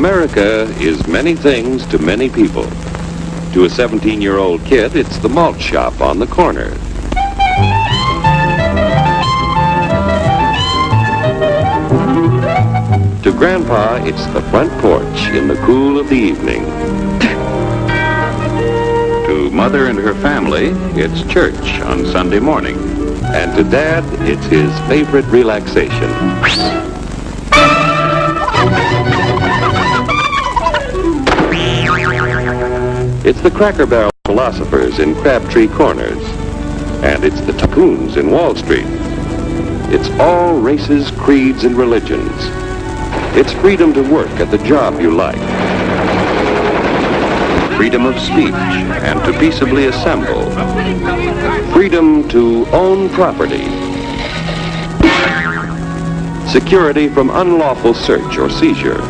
America is many things to many people. To a 17-year-old kid, it's the malt shop on the corner. To Grandpa, it's the front porch in the cool of the evening. To Mother and her family, it's church on Sunday morning. And to Dad, it's his favorite relaxation. It's the Cracker Barrel philosophers in Crabtree Corners. And it's the tycoons in Wall Street. It's all races, creeds, and religions. It's freedom to work at the job you like. Freedom of speech and to peaceably assemble. Freedom to own property. Security from unlawful search or seizure.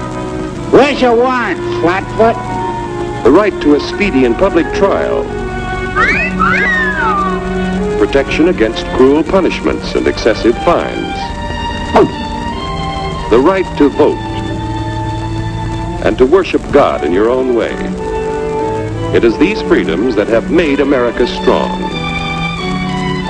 What's your want, flatfoot? The right to a speedy and public trial. Protection against cruel punishments and excessive fines. The right to vote. And to worship God in your own way. It is these freedoms that have made America strong.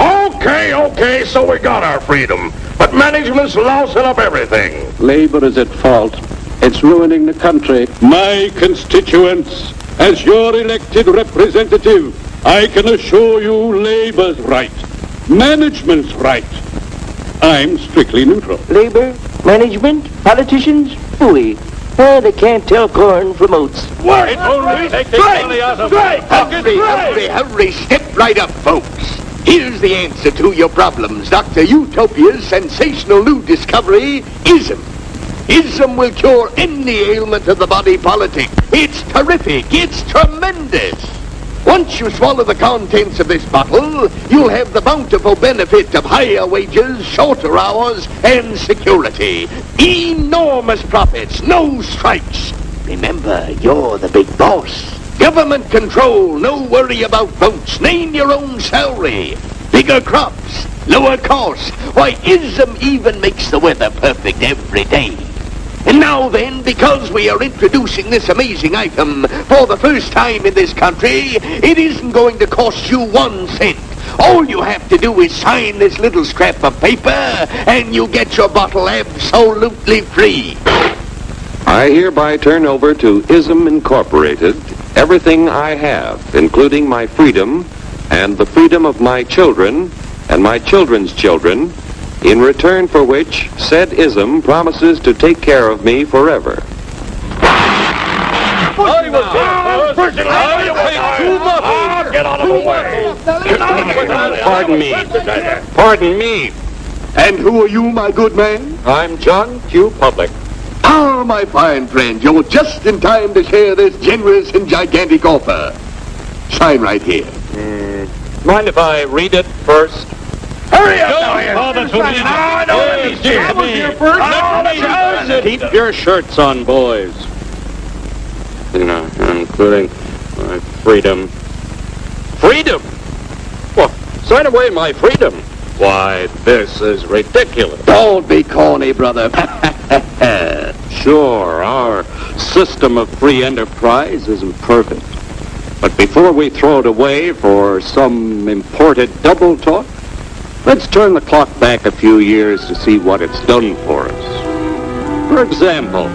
Okay, so we got our freedom. But management's lousing up everything. Labor is at fault. It's ruining the country. My constituents, as your elected representative, I can assure you Labor's right. Management's right. I'm strictly neutral. Labor, management, politicians, phooey. They can't tell corn from oats. Wait, Hurry, step right up, folks. Here's the answer to your problems. Dr. Utopia's sensational new discovery, ism. Ism will cure any ailment of the body politic. It's terrific. It's tremendous. Once you swallow the contents of this bottle, you'll have the bountiful benefit of higher wages, shorter hours, and security. Enormous profits, no strikes. Remember, you're the big boss. Government control, no worry about votes. Name your own salary. Bigger crops, lower costs. Why, ism even makes the weather perfect every day. And now then, because we are introducing this amazing item for the first time in this country, it isn't going to cost you 1 cent. All you have to do is sign this little scrap of paper, and you get your bottle absolutely free. I hereby turn over to ISM Incorporated everything I have, including my freedom and the freedom of my children and my children's children, in return for which said ISM promises to take care of me forever. Get out of the way. Pardon me. And who are you, my good man? I'm John Q. Public. Ah, my fine friend, you're just in time to share this generous and gigantic offer. Sign right here. Mind if I read it first? Hurry up, Keep your shirts on, boys. Including my freedom. Freedom? Well, sign away my freedom. Why, this is ridiculous. Don't be corny, brother. Sure, our system of free enterprise isn't perfect. But before we throw it away for some imported double talk, let's turn the clock back a few years to see what it's done for us. For example,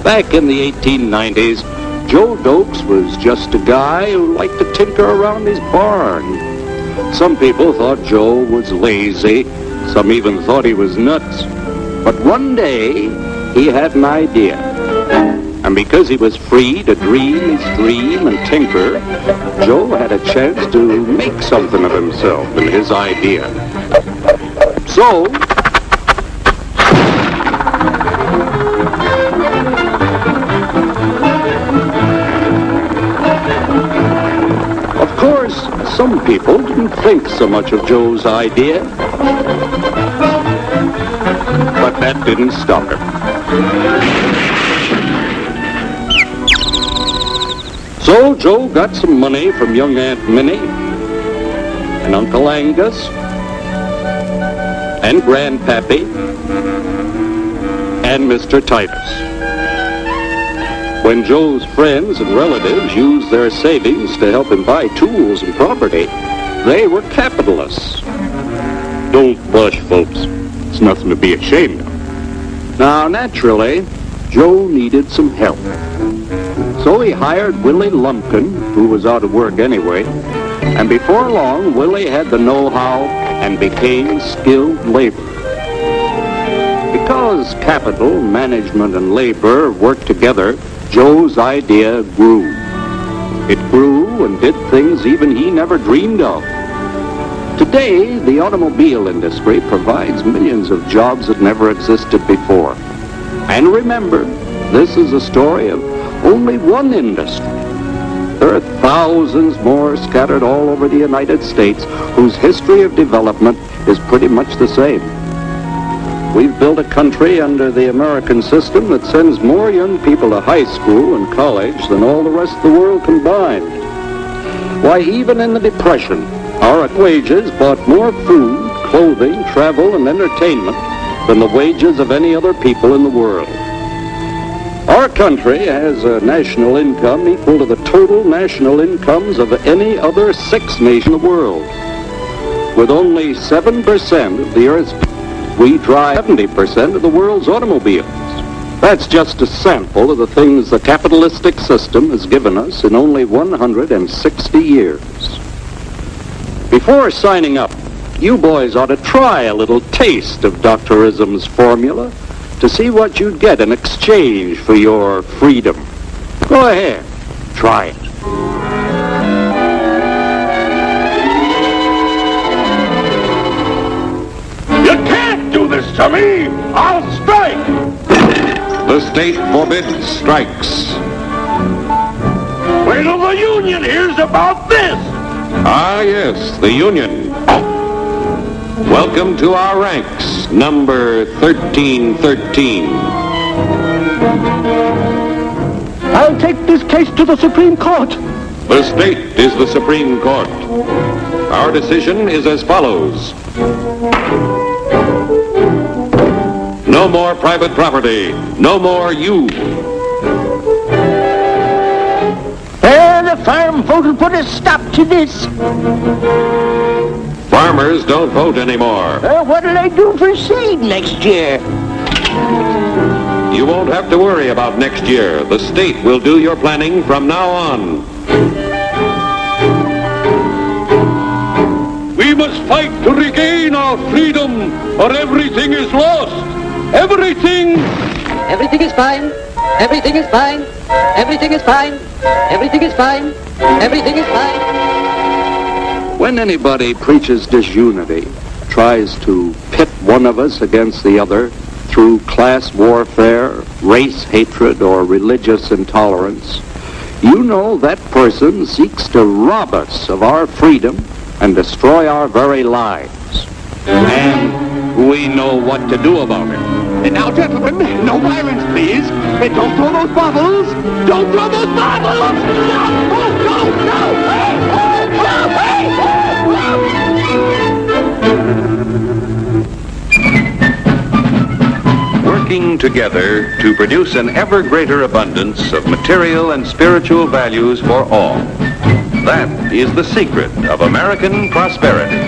back in the 1890s, Joe Dokes was just a guy who liked to tinker around his barn. Some people thought Joe was lazy. Some even thought he was nuts. But one day, he had an idea. And because he was free to dream his dream and tinker, Joe had a chance to make something of himself and his idea. So, of course, some people didn't think so much of Joe's idea. But that didn't stop him. So Joe got some money from young Aunt Minnie and Uncle Angus and Grandpappy and Mr. Titus. When Joe's friends and relatives used their savings to help him buy tools and property, they were capitalists. Don't blush, folks. It's nothing to be ashamed of. Now, naturally, Joe needed some help. So he hired Willie Lumpkin, who was out of work anyway, and before long, Willie had the know-how and became skilled labor. Because capital, management, and labor worked together, Joe's idea grew. It grew and did things even he never dreamed of. Today, the automobile industry provides millions of jobs that never existed before. And remember, this is a story of only one industry. There are thousands more scattered all over the United States whose history of development is pretty much the same. We've built a country under the American system that sends more young people to high school and college than all the rest of the world combined. Why, even in the Depression, our wages bought more food, clothing, travel, and entertainment than the wages of any other people in the world. Our country has a national income equal to the total national incomes of any other 6 nation in the world. With only 7% of the Earth's people, we drive 70% of the world's automobiles. That's just a sample of the things the capitalistic system has given us in only 160 years. Before signing up, you boys ought to try a little taste of Dr. Ism's formula to see what you'd get in exchange for your freedom. Go ahead, try it. You can't do this to me! I'll strike! The state forbids strikes. Wait till the union hears about this! Ah, yes, the Union. Welcome to our ranks, number 1313. I'll take this case to the Supreme Court. The state is the Supreme Court. Our decision is as follows. No more private property. No more you. The farm vote will put a stop to this. Farmers don't vote anymore. What'll they do for seed next year? You won't have to worry about next year. The state will do your planning from now on. We must fight to regain our freedom, or everything is lost. Everything! Everything is fine. Everything is fine. Everything is fine. Everything is fine. Everything is fine. When anybody preaches disunity, tries to pit one of us against the other through class warfare, race hatred, or religious intolerance, you know that person seeks to rob us of our freedom and destroy our very lives. And we know what to do about it. And now, gentlemen, no violence, please. And don't throw those bottles. Don't throw those bottles. No. Working together to produce an ever greater abundance of material and spiritual values for all. That is the secret of American prosperity.